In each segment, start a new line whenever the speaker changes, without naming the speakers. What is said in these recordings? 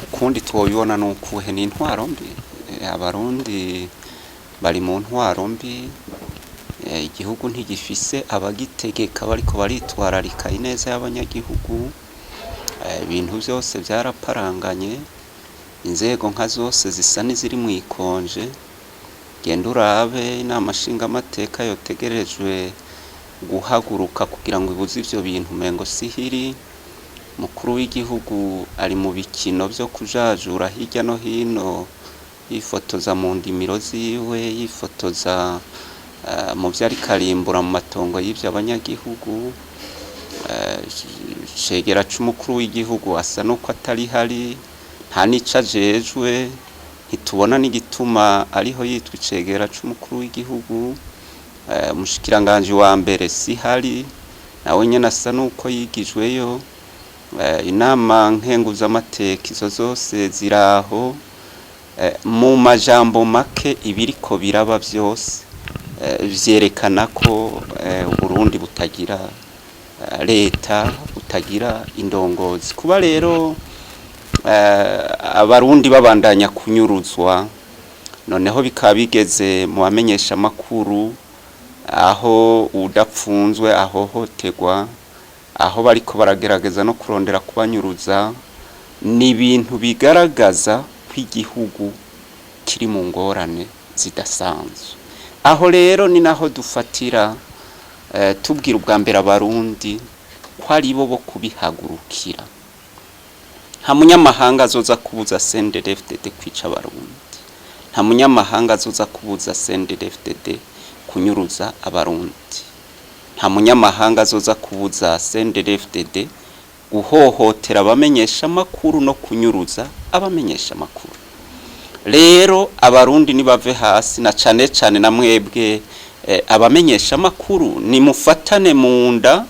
ukundi twoyibona nukuhe n'intwaro mbi. Abarundi bari mu ntwaro mbi, igihugu ntigifise abagitegeka bariko baritwararika ineza y'abanyagihugu. Ibintu byose byaraparanganye, inzego nka zose zisa n'iziri mu ikonje. Genda urabe inama nshingamateka yotegerejwe guhaguruka kugira ngo ibuze ivyo bintu mengo sihiri. Mukuru w'igihugu ari mu bikino byo kujajura hirya no hino, yifotoza mu ndimiro ziwe, yifotoza mu vyari karimbura mu matongo y'ivyo abanyagihugu. Cegera c'umukuru w'igihugu asa nuko atari hari, nta nica jejwe, ntitubona n'igituma ariho yitwa icegera c'umukuru w'igihugu. Umushikiranganje wa mbere si hari, nawe nyene asa nuko yigijweyo. Inama nkenguzamateka izo zose ziraho. Mu majambo make ibiriko biraba byose vyerekana ko Burundi butagira leta, butagira indongozi. Kuba rero abarundi babandanya kunyuruzwa, noneho bikaba bigeze mu bamenyesha makuru, aho udapfunzwe ahohoterwa, aho bariko baragerageza no kurondera kubanyuruza, ni ibintu bigaragaza ko igihugu kiri mu ngorane zidasanzwe. Aho rero ni naho dufatira tubwira ubwa mbere abarundi ko ari bo kubihagurukira. Nta munyamahanga azoza kubuza CNDD-FDD kwica abarundi, nta munyamahanga azoza kubuza CNDD-FDD kunyuruza abarundi, nta munyamahanga azoza kubuza CNDD-FDD guhohotera abamenyesha makuru no kunyuruza abamenyesha makuru. Rero abarundi nibave hasi, na cane cane na mwebwe abamenyesha makuru, ni mufatane munda,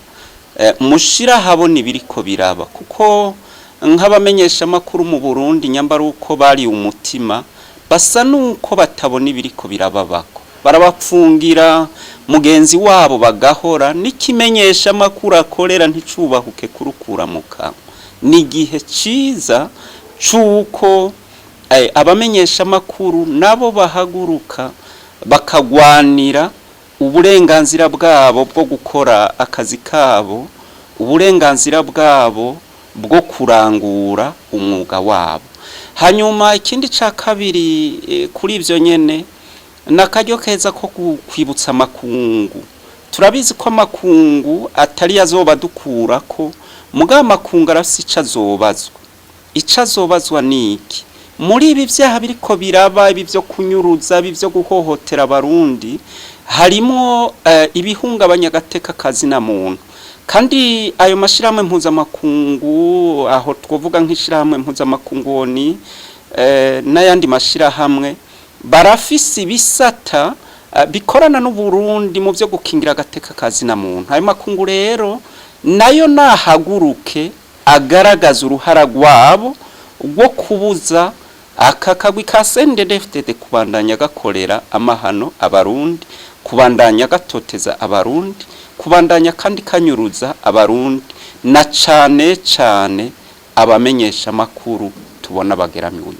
mushira habona ibiriko biraba, kuko nk'abamenyesha makuru mu Burundi nyambara uko bari umutima, basa nuko batabona ibiriko birababako, barabapfungira mugenzi wabo bagahora, n'ikimenyesha makuru akorera nticubahuke kurukura muka. Ni gihe ciza cuko abamenyesha makuru nabo bahaguruka bakagwanira uburenganzira bwabo bwo gukora akazi kabo, uburenganzira bwabo bwo kurangura umwuga wabo. Hanyuma ikindi ca kabiri kuri ivyo nyene, nakaryo keza ko kwibutsa makungu. Turabizi ko makungu atari yazoba dukurako, muga makungu arafise ica zobazwa. Ica zobazwa niki? Muri ibi vyaha biriko biraba, ibi vyo kunyuruza, ibi vyo guhohotera abarundi, harimo ibihungabanya gateka kazi na muntu. Kandi ayo mashirahamwe mpuzamakungu, aho twovuga nk'ishirahamwe mpuzamakungu ni n'ayandi mashirahamwe, barafise ibisata bikorana n'u Burundi mu byo gukingira agateka kazi na muntu. Ayo makungu rero nayo nahaguruke agaragaza uruhara rwabo rwo kubuza akakagwi ka CNDD-FDD kubandanya gakorera amahano abarundi, kubandanya gatoteza abarundi, kubandanya kandi kanyuruza abarundi, na cane cane abamenyesha makuru tubona bageramiwe.